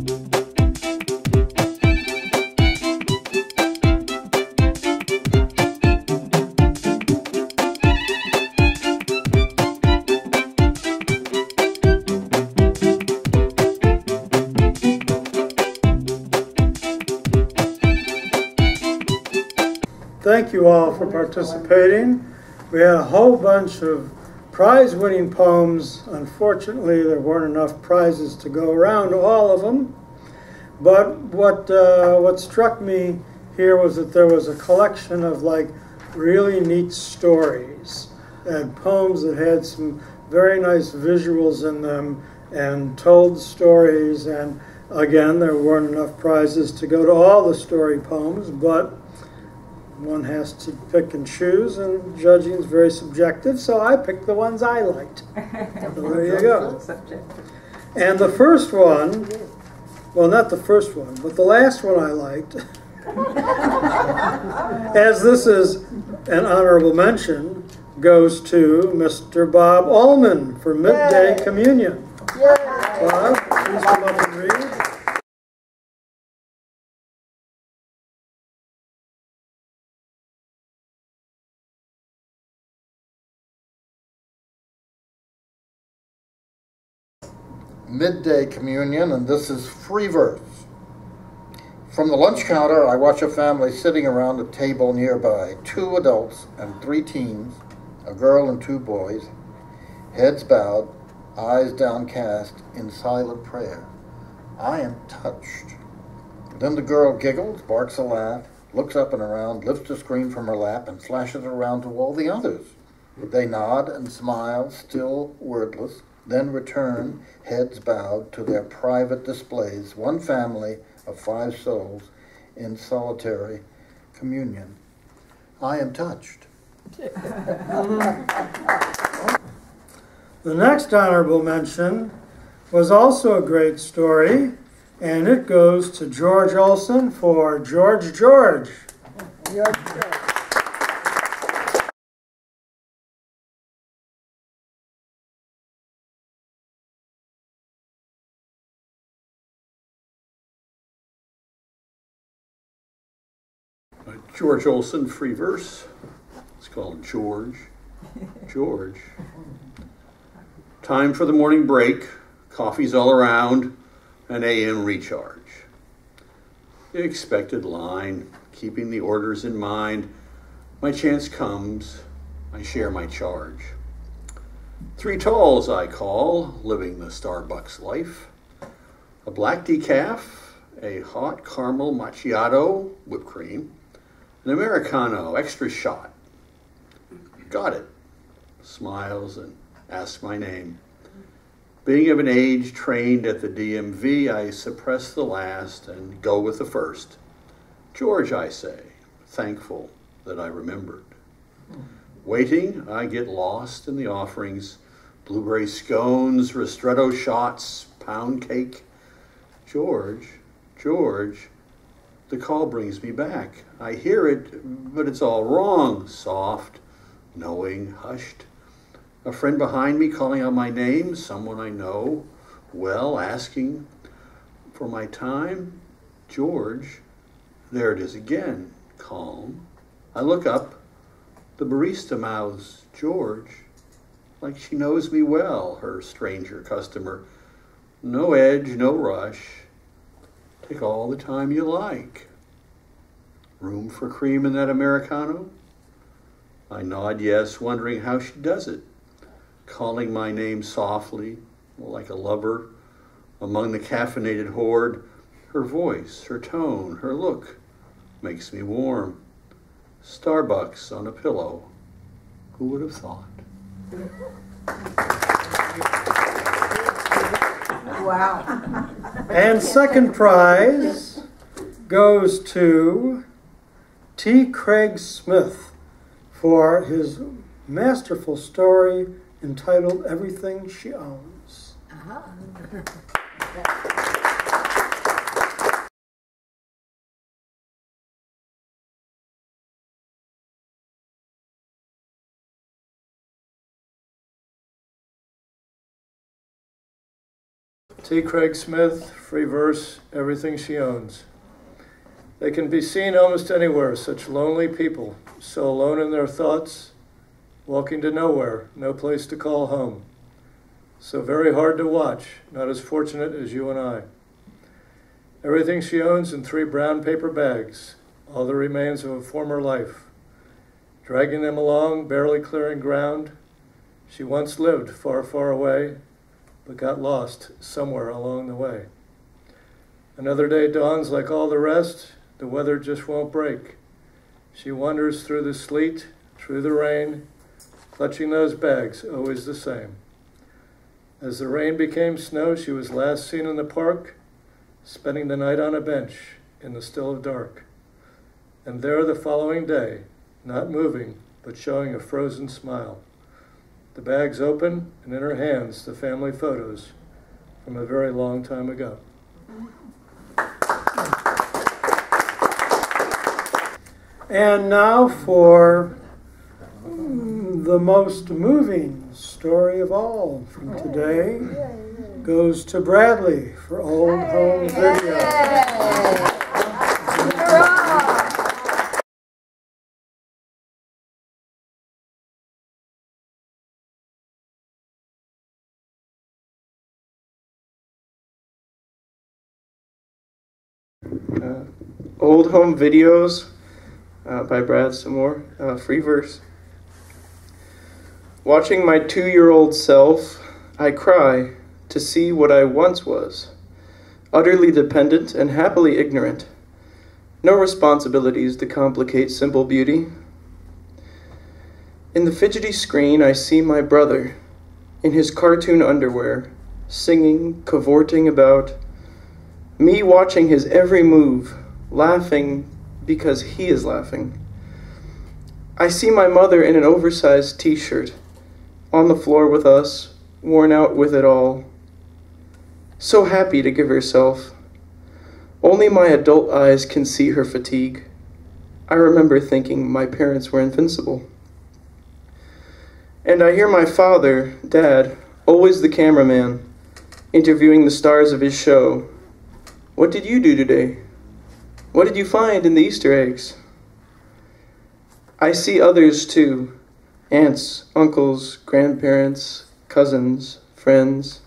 Thank you all for participating. We had a whole bunch of prize-winning poems. Unfortunately, there weren't enough prizes to go around all of them. But what struck me here was that there was a collection of like really neat stories and poems that had some very nice visuals in them and told stories. And again, there weren't enough prizes to go to all the story poems, but one has to pick and choose, and judging is very subjective, so I picked the ones I liked. So there you go. And the first one, well, not the first one, but the last one I liked, as this is an honorable mention, goes to Mr. Bob Ullman for Midday Communion. Bob, please come up and read. Midday Communion, and this is free verse. From the lunch counter, I watch a family sitting around a table nearby, 2 adults and 3 teens, a girl and 2 boys, heads bowed, eyes downcast in silent prayer. I am touched. Then the girl giggles, barks a laugh, looks up and around, lifts the screen from her lap and flashes it around to all the others. They nod and smile, still wordless, then return, heads bowed, to their private displays, one family of 5 souls in solitary communion. I am touched. The next honorable mention was also a great story, and it goes to George Olson for George. George. George Olson, free verse. It's called George. George. Time for the morning break. Coffee's all around. An AM recharge. The expected line. Keeping the orders in mind. My chance comes. I share my charge. 3 talls I call. Living the Starbucks life. A black decaf. A hot caramel macchiato. Whipped cream. An Americano, extra shot. Got it. Smiles and asks my name. Being of an age trained at the DMV, I suppress the last and go with the first. George, I say, thankful that I remembered. Waiting, I get lost in the offerings. Blueberry scones, ristretto shots, pound cake. George, George, the call brings me back. I hear it, but it's all wrong. Soft, knowing, hushed. A friend behind me calling out my name, someone I know well, asking for my time. George, there it is again, calm. I look up, the barista mouths, George, like she knows me well, her stranger customer. No edge, no rush. Take all the time you like. Room for cream in that Americano? I nod yes, wondering how she does it. Calling my name softly, like a lover, among the caffeinated horde. Her voice, her tone, her look makes me warm. Starbucks on a pillow. Who would have thought? Wow. And second prize goes to T. Craig Smith for his masterful story entitled Everything She Owns. T. Craig Smith, free verse, Everything She Owns. They can be seen almost anywhere, such lonely people, so alone in their thoughts, walking to nowhere, no place to call home. So very hard to watch, not as fortunate as you and I. Everything she owns in 3 brown paper bags, all the remains of a former life. Dragging them along, barely clearing ground, she once lived far, far away, but got lost somewhere along the way. Another day dawns like all the rest, the weather just won't break. She wanders through the sleet, through the rain, clutching those bags, always the same. As the rain became snow, she was last seen in the park, spending the night on a bench in the still of dark. And there the following day, not moving, but showing a frozen smile. The bags open, and in her hands, the family photos from a very long time ago. And now for the most moving story of all from today goes to Bradley for Old Home Video. Old Home Videos by Brad Samore, free verse. Watching my 2-year-old self, I cry to see what I once was, utterly dependent and happily ignorant. No responsibilities to complicate simple beauty. In the fidgety screen, I see my brother, in his cartoon underwear, singing, cavorting about, me watching his every move, laughing because he is laughing. I see my mother in an oversized t-shirt, on the floor with us, worn out with it all. So happy to give herself. Only my adult eyes can see her fatigue. I remember thinking my parents were invincible. And I hear my father, Dad, always the cameraman, interviewing the stars of his show. What did you do today? What did you find in the Easter eggs? I see others too, aunts, uncles, grandparents, cousins, friends.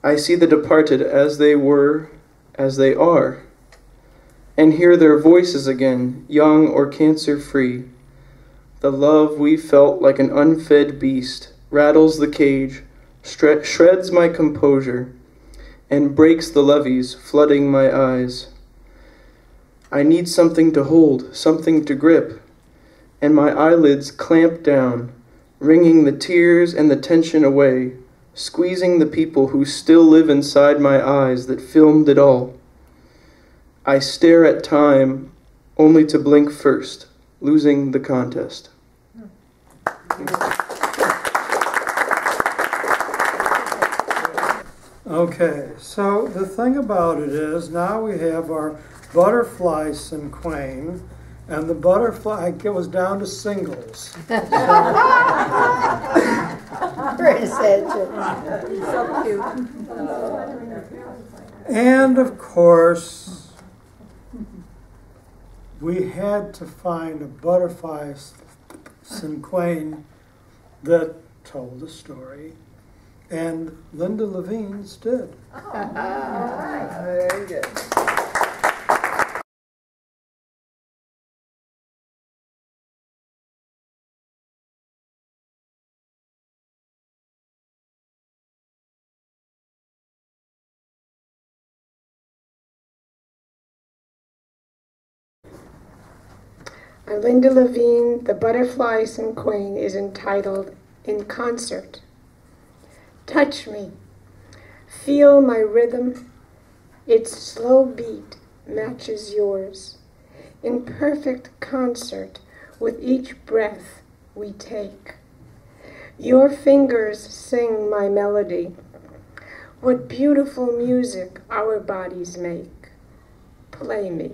I see the departed as they were, as they are, and hear their voices again, young or cancer-free. The love we felt like an unfed beast rattles the cage, shreds my composure, and breaks the levees, flooding my eyes. I need something to hold, something to grip, and my eyelids clamp down, wringing the tears and the tension away, squeezing the people who still live inside my eyes that filmed it all. I stare at time, only to blink first, losing the contest. Okay, so the thing about it is now we have our butterfly cinquain, and the butterfly goes down to singles. Very sad. So cute. And of course, we had to find a butterfly cinquain that told a story. And Linda Levine's did. Very good. Linda Levine, The Butterfly Cinquain is entitled In Concert. Touch me, feel my rhythm, its slow beat matches yours, in perfect concert with each breath we take. Your fingers sing my melody. What beautiful music our bodies make. Play me.